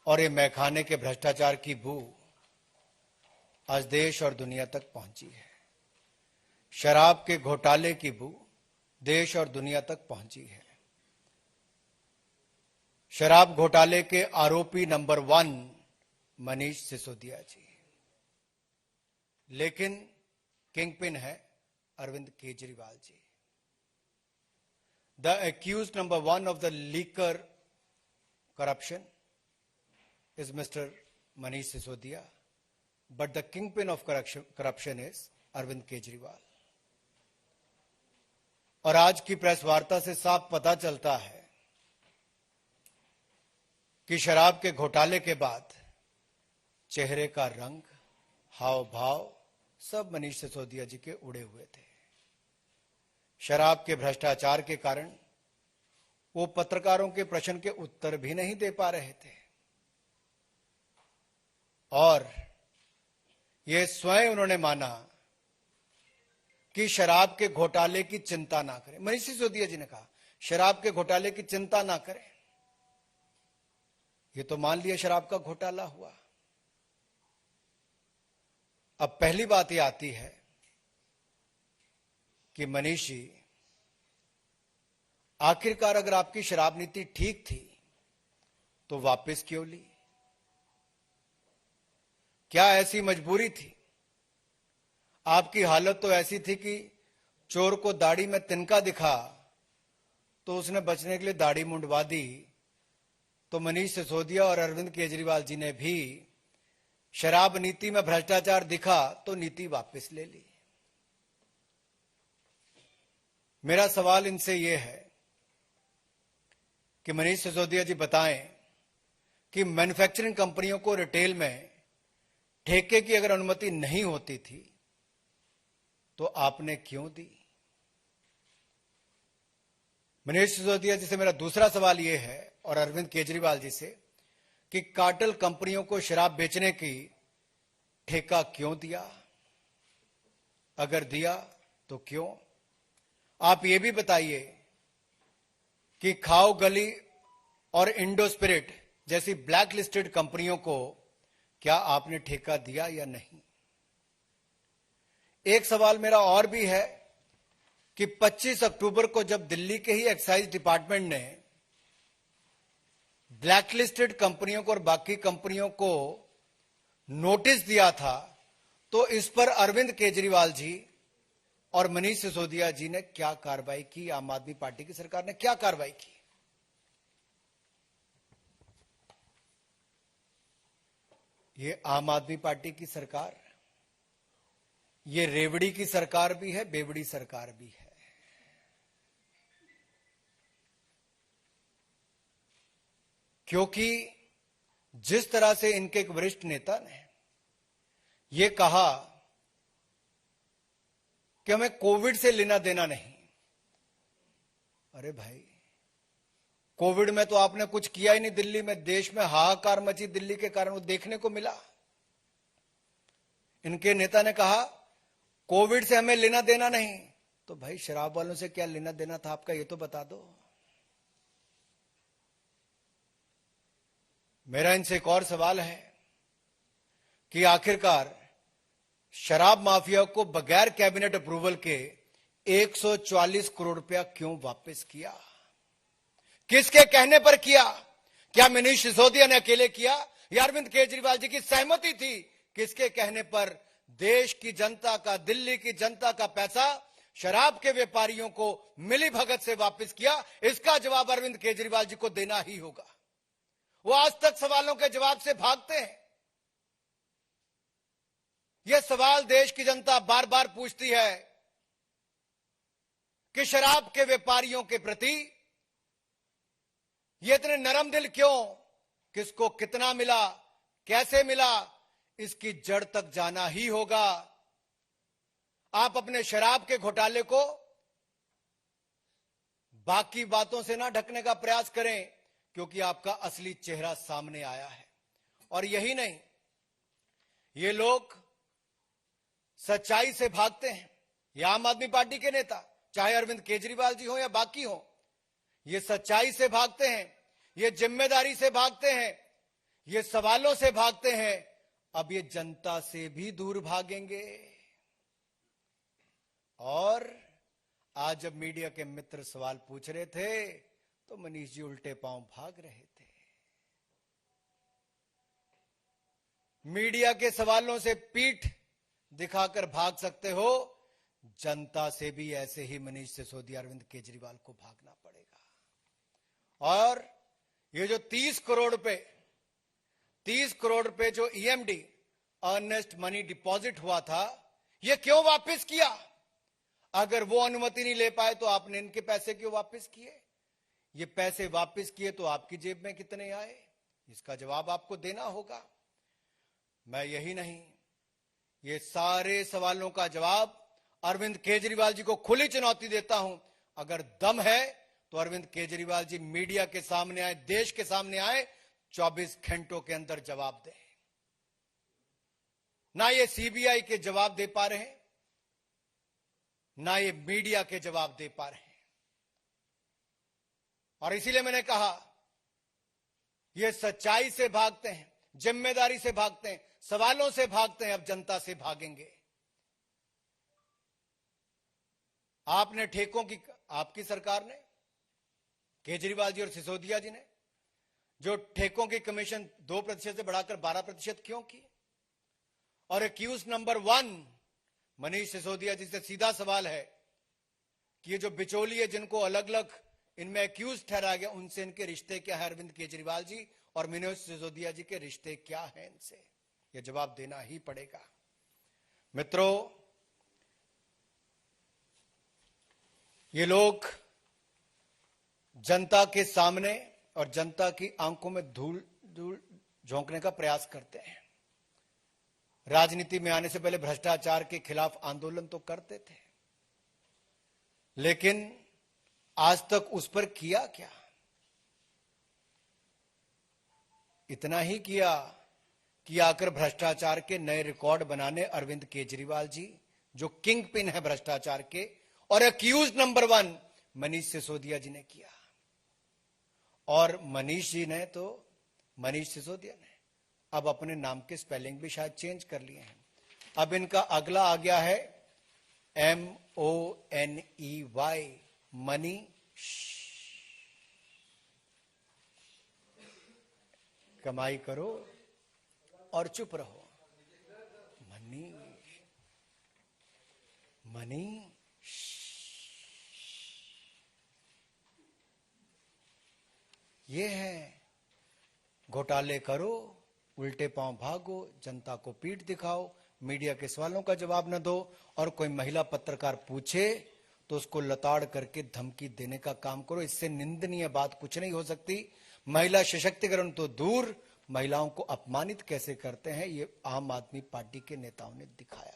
और ये मैखाने के भ्रष्टाचार की बू आज देश और दुनिया तक पहुंची है। शराब के घोटाले की बू देश और दुनिया तक पहुंची है। शराब घोटाले के आरोपी नंबर 1 मनीष सिसोदिया जी, लेकिन किंगपिन है Arvind Kejriwal ji. The accused number 1 of the liquor corruption is Mr. Manish Sisodia, but the kingpin of corruption is Arvind Kejriwal. और आज की प्रेस वार्ता से साफ पता चलता है कि शराब के घोटाले के बाद चेहरे का रंग, हाव भाव सब मनीष सिसोदिया जी के उड़े हुए थे। शराब के भ्रष्टाचार के कारण वो पत्रकारों के प्रश्न के उत्तर भी नहीं दे पा रहे थे और ये स्वयं उन्होंने माना कि शराब के घोटाले की चिंता ना करें। मनीष सिसोदिया जी ने कहा शराब के घोटाले की चिंता ना करें। ये तो मान लिया शराब का घोटाला हुआ। अब पहली बात ये आती है कि मनीष जी, आखिरकार अगर आपकी शराब नीति ठीक थी तो वापस क्यों ली? क्या ऐसी मजबूरी थी? आपकी हालत तो ऐसी थी कि चोर को दाढ़ी में तिनका दिखा तो उसने बचने के लिए दाढ़ी मुंडवा दी। तो मनीष सिसोदिया और अरविंद केजरीवाल जी ने भी शराब नीति में भ्रष्टाचार दिखा तो नीति वापस ले ली। मेरा सवाल इनसे यह है कि मनीष सिसोदिया जी बताएं कि मैन्युफैक्चरिंग कंपनियों को रिटेल में ठेके की अगर अनुमति नहीं होती थी तो आपने क्यों दी? मनीष सिसोदिया जी से मेरा दूसरा सवाल यह है और अरविंद केजरीवाल जी से कि कार्टेल कंपनियों को शराब बेचने की ठेका क्यों दिया? अगर दिया तो क्यों? आप ये भी बताइए कि खाओ गली और इंडो स्पिरिट जैसी ब्लैक लिस्टेड कंपनियों को क्या आपने ठेका दिया या नहीं? एक सवाल मेरा और भी है कि 25 अक्टूबर को जब दिल्ली के ही एक्साइज डिपार्टमेंट ने ब्लैकलिस्टेड कंपनियों को और बाकी कंपनियों को नोटिस दिया था तो इस पर अरविंद केजरीवाल जी और मनीष सिसोदिया जी ने क्या कार्रवाई की? आम आदमी पार्टी की सरकार ने क्या कार्रवाई की? ये आम आदमी पार्टी की सरकार, ये रेवड़ी की सरकार भी है, बेवड़ी सरकार भी है। क्योंकि जिस तरह से इनके एक वरिष्ठ नेता ने यह कहा कि हमें कोविड से लेना देना नहीं। अरे भाई, कोविड में तो आपने कुछ किया ही नहीं। दिल्ली में, देश में हाहाकार मची दिल्ली के कारण, वो देखने को मिला। इनके नेता ने कहा कोविड से हमें लेना देना नहीं। तो भाई, शराब वालों से क्या लेना देना था आपका, ये तो बता दो। मेरा इनसे एक और सवाल है कि आखिरकार शराब माफिया को बगैर कैबिनेट अप्रूवल के 144 करोड़ रुपया क्यों वापस किया? किसके कहने पर किया? क्या मनीष सिसोदिया ने अकेले किया या अरविंद केजरीवाल जी की सहमति थी? किसके कहने पर देश की जनता का, दिल्ली की जनता का पैसा शराब के व्यापारियों को मिली भगत से वापस किया? इसका जवाब अरविंद केजरीवाल जी को देना ही होगा। वो आज तक सवालों के जवाब से भागते हैं। यह सवाल देश की जनता बार बार पूछती है कि शराब के व्यापारियों के प्रति ये इतने नरम दिल क्यों? किसको कितना मिला, कैसे मिला, इसकी जड़ तक जाना ही होगा। आप अपने शराब के घोटाले को बाकी बातों से ना ढकने का प्रयास करें, क्योंकि आपका असली चेहरा सामने आया है। और यही नहीं, ये लोग सच्चाई से भागते हैं। ये आम आदमी पार्टी के नेता, चाहे अरविंद केजरीवाल जी हो या बाकी हो, ये सच्चाई से भागते हैं, ये जिम्मेदारी से भागते हैं, ये सवालों से भागते हैं, अब ये जनता से भी दूर भागेंगे। और आज जब मीडिया के मित्र सवाल पूछ रहे थे तो मनीष जी उल्टे पांव भाग रहे थे। मीडिया के सवालों से पीठ दिखाकर भाग सकते हो, जनता से भी ऐसे ही मनीष सिसोदिया, अरविंद केजरीवाल को भागना पड़ेगा। और ये जो 30 करोड़ रुपए जो ईएमडी, अर्नेस्ट मनी डिपॉजिट हुआ था, ये क्यों वापस किया? अगर वो अनुमति नहीं ले पाए तो आपने इनके पैसे क्यों वापस किए? ये पैसे वापस किए तो आपकी जेब में कितने आए? इसका जवाब आपको देना होगा। मैं यही नहीं, ये सारे सवालों का जवाब अरविंद केजरीवाल जी को खुली चुनौती देता हूं। अगर दम है तो अरविंद केजरीवाल जी मीडिया के सामने आए, देश के सामने आए, 24 घंटों के अंदर जवाब दें। ना ये सीबीआई के जवाब दे पा रहे हैं, ना ये मीडिया के जवाब दे पा रहे हैं। और इसीलिए मैंने कहा, ये सच्चाई से भागते हैं, जिम्मेदारी से भागते हैं, सवालों से भागते हैं, अब जनता से भागेंगे। आपने ठेकों की, आपकी सरकार ने, केजरीवाल जी और सिसोदिया जी ने जो ठेकों की कमीशन 2% से बढ़ाकर 12% क्यों की? और एक्यूज नंबर 1 मनीष सिसोदिया जी से सीधा सवाल है कि ये जो बिचौलिए जिनको अलग अलग इनमें एक्यूज ठहराया गया, उनसे इनके रिश्ते क्या है? अरविंद केजरीवाल जी और मनीष सिसोदिया जी के रिश्ते क्या हैं इनसे? ये जवाब देना ही पड़ेगा। मित्रों, ये लोग जनता के सामने और जनता की आंखों में धूल झोंकने का प्रयास करते हैं। राजनीति में आने से पहले भ्रष्टाचार के खिलाफ आंदोलन तो करते थे, लेकिन आज तक उस पर किया क्या? इतना ही किया कि आकर भ्रष्टाचार के नए रिकॉर्ड बनाने अरविंद केजरीवाल जी, जो किंग पिन है भ्रष्टाचार के, और एक्यूज नंबर 1 मनीष सिसोदिया जी ने किया। और मनीष सिसोदिया ने अब अपने नाम के स्पेलिंग भी शायद चेंज कर लिए हैं। अब इनका अगला आ गया है MONEY, मनी। कमाई करो और चुप रहो। मनी। ये है, घोटाले करो, उल्टे पांव भागो, जनता को पीठ दिखाओ, मीडिया के सवालों का जवाब न दो, और कोई महिला पत्रकार पूछे तो उसको लताड़ करके धमकी देने का काम करो। इससे निंदनीय बात कुछ नहीं हो सकती। महिला सशक्तिकरण तो दूर, महिलाओं को अपमानित कैसे करते हैं, ये आम आदमी पार्टी के नेताओं ने दिखाया।